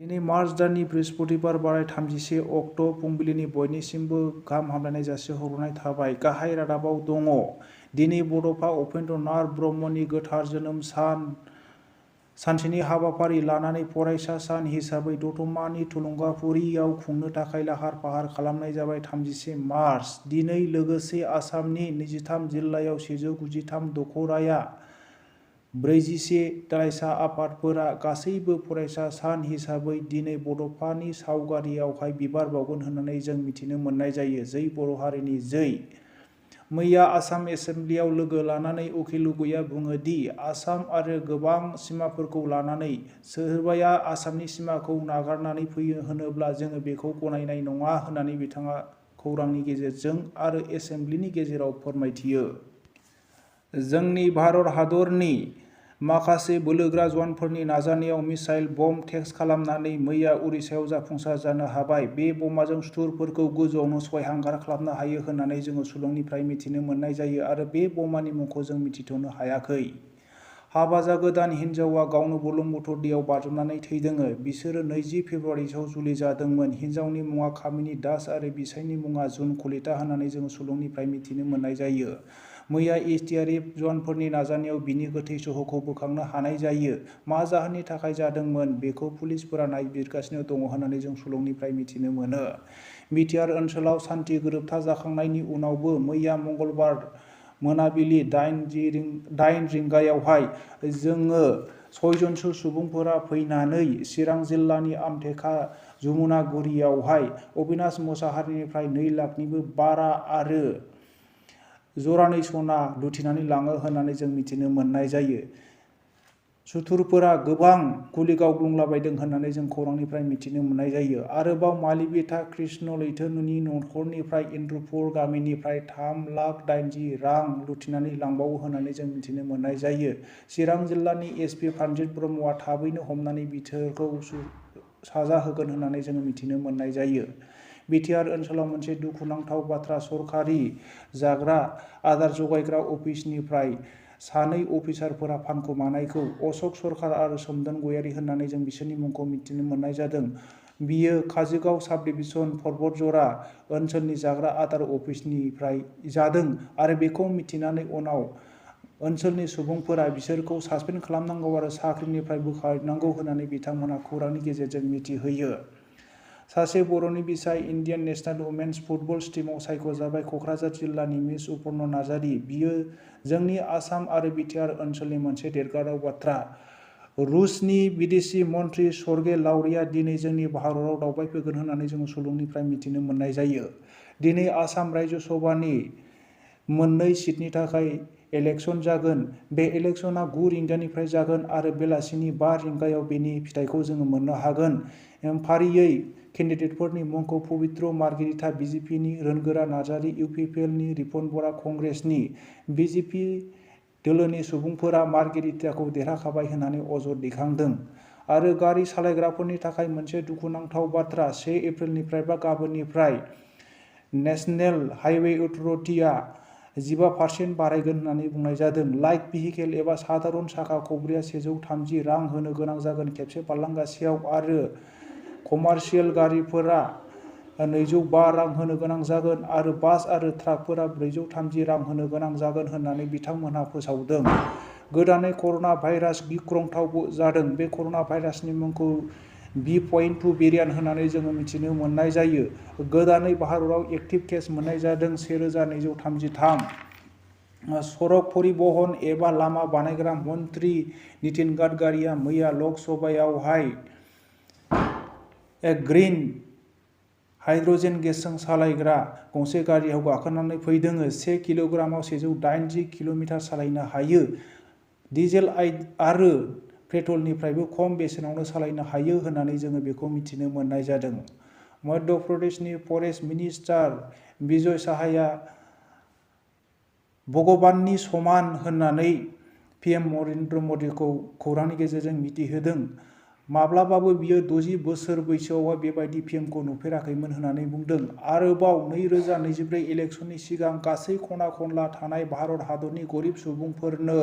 दिनै मार्च दाननि बृहस्पतिबार बाराय 31 अक्ट' फुंबिलिनि बयनिसिमबो गाहाम हामलायनाय जासिहरनाय थाबाय। गाहाय रादाबाव दङ। दिनै बड'फा उपेन्द्र नाथ ब्रह्मनि गोथार जोनोम सानसेनि हाबाफारि लानानै फरायसा सान हिसाबै दतमानि थुलुंगाफुरियाव खुंनो थाखाय लाहार फाहार खालामनाय जाबाय 31 मार्च। दिनै लोगोसे आसामनि 23 जिल्लायाव 193 दख'राया 41 फरायसा आफादफोरा गासैबो फरायसा सान हिसाबै दिनै बड'फानि सावगारियावहाय बिबार बावगोन होननानै जों मिथिनो मोननाय जायो। जै बर' हारिनि जै। मैया आसाम एसेम्ब्लियाव लोगो लानानै उकिल गग'इया बुङो दि आसाम आरो गोबां सिमाफोरखौ लानानै सोरबाया आसामनि सिमाखौ नागारनानै फैयो होनोब्ला जोङो बेखौ गनायनाय नङा होननानै बिथाङा खौरांनि गेजेरजों आरो एसेम्ब्लिनि गेजेराव फोरमायथियो। जोंनि भारत हादरनि माखासे बोलोग्रा जवानफोरनि नाजानायाव मिसाइल बम्ब टेस्ट खालामनानै मैया उरिष्याव जाफुंसार जानो हाबाय। बे बमाजों सुथुरफोरखौ गोजौआवनो सहायहांगार खालामनो हायो होननानै जोङो सुलुंनिफ्राय मिथिनो मोननाय जायो आरो बे बमानि मुंखौ जों मिथिथ'नो हायाखै। हाबा जागोदान हिनजावा गावनो बुरलुंबुथुर दैयाव बाज्रुमनानै थैदोङो। बिसोरो 20 फेब्रुवारियाव जुलि जादोंमोन। हिनजावनि मुङा कामिनी दास आरो बिसायनि मुङा जुन कलिता होननानै जोङो सुलुंनिफ्राय मिथिनो मोननाय जायो। मैया एसडिआरएफ जवानफोरनि नाजानायाव बिनि गोथै सह'खौ बोखांनो हानाय जायो। मा जाहोननि थाखाय जादोंमोन बेखौ पुलिसफोरा नायबिजिरगासिनो दङ होननानै जों सुलुंनिफ्राय मिथिनो मोनो। बिटिआर ओनसोलाव सान्थि गोरोबथा जाखांनायनि उनावबो मैया मंगलबार मोनाबिलि 8 रिंगायावहाय जोङो 6 जनसो सुबुंफोरा फैनानै चिरां जिल्लानि आमथेखा जमुनागुरियावहाय अबिनाश मोसाहारिनिफ्राय 2 लाखनिबो बारा आरो जरानै सना लुथिनानै लाङो होननानै जों मिथिनो मोननाय जायो। सुथुरफोरा गोबां गुलि गावग्लुंलाबायदों होननानै जों खौरांनिफ्राय मिथिनो मोननाय जायो। आरोबाव मालिबिथा कृष्ण लैथोनुनि नखरनिफ्राय इन्द्रुपुर गामिनिफ्राय 3,80,000 रां लुथिनानै लांबावो होननानै जों मिथिनो मोननाय जायो। चिरां जिल्लानि एसपि प्रानजित ब्रह्मआ थाबैनो हमनानै बिसोरखौ साजा होगोन होननानै जोङो मिथिनो मोननाय जायो। बिटिआर ओनसोलाव मोनसे दुखुनांथाव बाथ्रा सरकारि जाग्रा आदार जगायग्रा अफिसनिफ्राय 2 अफिसारफोरा फानखोमानायखौ अशक सरकार आरो सोमदोन गयारी होननानै जों बिसोरनि मुंखौ मिथिनो मोननाय जादों। बियो काजोलगाव साब डिभिजन पर्बतजरा ओनसोलनि जाग्रा आदार अफिसनिफ्राय जादों आरो बेखौ मिथिनानै उनाव ओनसोलनि सुबुंफोरा बिसोरखौ सासपेन्ड खालामनांगौ आरो साख्रिनिफ्राय बोखारनांगौ होननानै बिथांमोनहा खौरांनि गेजेरजों मिथिहोयो। सासे बर'नि बिसि इन्डियान नेशनेल वुमेन्स फुटबल टीमआव सायख'जाबाय क'क्राझार जिल्लानि मिस उपर्न नार्जारि। बियो जोंनि आसाम आरो बिटिआर ओनसोलनि मोनसे देरगाथाव बाथ्रा। रुसनि बेदिसि मन्त्रि बारातावआ दिनै जोंनि भारताव दावबायफैगोन होननानै जोङो सुलुंनिफ्राय मिथिनो मोननाय जायो। दिनै आसाम रायजो सभानि 2 सिटनि थाखाय इलेक्सन जागोन। बे इलेक्सना 9 रिंगानिफ्राय जागोन आरो बेलासिनि 5 रिंगायाव बेनि फिथाइखौ जोङो मोननो हागोन। फारियै केन्डिडेटफोरनि मुंखौ पबित्र मार्गेरिटा बिजेपिनि रोनगोरा नार्जारि, इउपिपिएलनि रिपुन बरा, कंग्रेसनि बिजेपि दोलोनि सुबुंफोरा मार्गेरिटाखौ देरहाखाबाय होननानै अजद दैखांदों। आरो गारि सालायग्राफोरनि थाखाय मोनसे दुखुनांथाव बाथ्रा 1 एप्रिलनिफ्राय बा गाबोननिफ्राय नेशनेल हाइवे अथ'रिटिआ 15% बारायगोन होननानै बुंनाय जादों। लाइट भेहिकेल एबा सादारन साखा खबब्रैआ 130 रां होनो गोनां जागोन खेबसे बारलांगासेयाव आरो कमार्शियेल गारिफोरा 205 रां होनो गोनां जागोन आरो बास आरो ट्राकफोरा 430 रां होनो गोनां जागोन होननानै बिथांमोनहा फोसावदों। गोदानै कर'ना भाइरास गिख्रंथाव जादों। बे कर'ना भाइरासनि मुंखौ B.2 भेरिएन्ट होननानै जोङो मिथिनो मोननाय जायो। गोदानै भारताव एक्टिभ केस मोननाय जादों 1233। सड़क परिबहन एबा लामा बानायग्रा मन्त्रि नितिन गडकारिया मैया लक सभायावहाय ग्रिन हाइड्रजेन गेसजों सालायग्रा गंसे गारियाव गाखोनानै फैदों। 1 किल'ग्रामाव 180 किल'मिटार सालायनो हायो। डिजेल आरो पेट्रलनिफ्रायबो खम बेसेनावनो सालायनो हायो होननानै जोङो बेखौ मिथिनो मोननाय जादों। मध्य प्रदेशनि फरेस्ट मिनिस्टार विजय साहाया भगबाननि समान होननानै पीएम नरेन्द्र मोदीखौ खौरांनि गेजेरजों मिथिहोदों। माब्लाबाबो बियो 60 बोसोर बैसोआवहाय बेबायदि पीएमखौ नुफेराखैमोन होननानै बुंदों। आरोबाव 2024 इलेक्सननि सिगां गासै खना खनला थानाय भारत हादरनि गरिब सुबुंफोरनो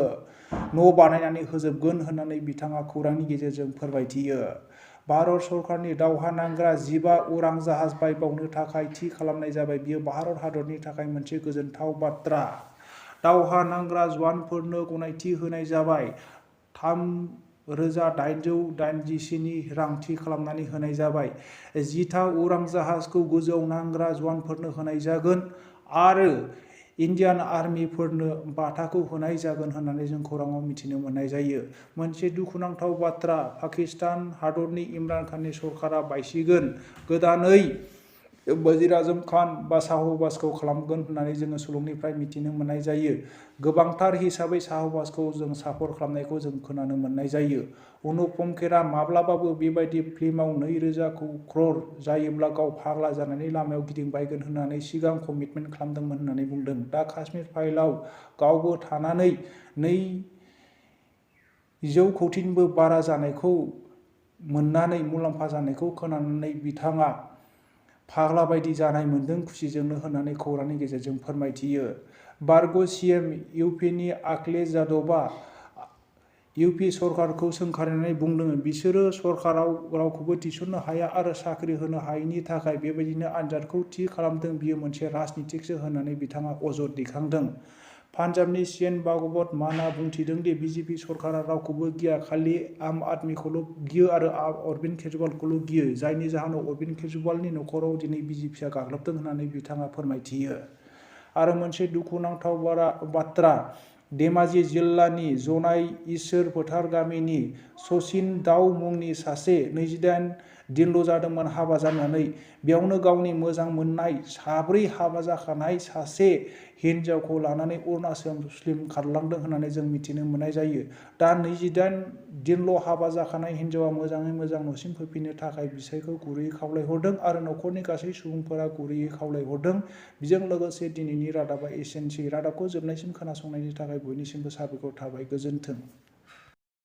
न' बानायनानै होजोबगोन होननानै बिथाङा खौरांनि गेजेरजों फोरमायथियो। भारत सरकारनि दावहा नांग्रा 15 उरां जाहाज बायबावनो थाखाय थि खालामनाय जाबाय। बियो भारत हादरनि थाखाय मोनसे गोजोनथाव बाथ्रा। दावहा नांग्रा जवानफोरनो गनायथि होनाय जाबाय। 3,887 नि रां थि खालामनानै होनाय जाबाय। 10था उरां जाहाजखौ गोजौआव नांग्रा जवानफोरनो होनाय जागोन आरो इन्डियान आर्मिफोरनो बाथाखौ होनाय जागोन होननानै जों खौराङाव मिथिनो मोननाय जायो। मोनसे दुखुनांथाव बाथ्रा, पाकिस्तान हादरनि इमरान खाननि सरकारा बायसिगोन। गोदानै वजीर आजम खान बा शाहबाजखौ खालामगोन होननानै जोङो सुलुंनिफ्राय मिथिनो मोननाय जायो। गोबांथार हिसाबै शाहबाजखौ जों सापर्ट खालामनायखौ जों खोनानो मोननाय जायो। अनुपम खेरा माब्लाबाबो बेबायदि फिल्माव 2,000 क्रर जायोब्ला गाव फाग्ला जानानै लामायाव गिदिंबायगोन होननानै सिगां कमिटमेन्ट खालामदोंमोन होननानै बुंदों। दा काश्मीर फाइलाव गावबो थानानै 200 कौटिनिबो बारा जानायखौ मोननानै मुलाम्फा जानायखौ खोनानानै बिथाङा फाग्ला बायदि जानाय मोनदों खुसिजोंनो होननानै खौरांनि गेजेरजों फोरमायथियो। बारग' CM इउपिनि अखिलेश यादवआ इउपि सरकारखौ सोंखारिनानै बुंदों बिसोरो सरकाराव रावखौबो थिसननो हाया आरो साख्रि होनो हायैनि थाखाय बेबायदिनो आनजादखौ थि खालामदों। बियो मोनसे राजनितिकसो होननानै बिथाङा अजद दैखांदों। पान्जाबनि CN भागवत मानआ बुंथिदों दि बिजेपि सरकारा रावखौबो गिया, खालि आम आदमिखौल' गियो आरो अरबिन्द केजरीवालखौल' गियो, जायनि जाहोनाव अरबिन्द केजरीवालनि नखराव दिनै बिजेपिआ गाग्लोबदों होननानै बिथाङा फोरमायथियो। आरो मोनसे दुखुनांथाव बाथ्रा, धेमाजि जिल्लानि जनाई इसोर फोथार गामिनि सचिन दाव मुंनि सासे 28 दिनल' जादोंमोन हाबा जानानै। बेयावनो गावनि मोजां मोननाय 4 हाबा जाखानाय सासे हिनजावखौ लानानै अरुणाचल मुस्लिम खारलांदों होननानै जों मिथिनो मोननाय जायो। दा 28 दिनल' हाबा जाखानाय हिनजावा मोजाङै मोजां न'सिम फैफिननो थाखाय बिसायखौ गुरैयै खावलायहरदों आरो नखरनि गासै सुबुंफोरा गुरैयै खावलायहरदों। बेजों लोगोसे दिनैनि रादाबा एसेनोसै। रादाबखौ जोबनायसिम खोनासंनायनि थाखाय बयनिसिमबो साबायखर थाबाय। गोजोन्थों।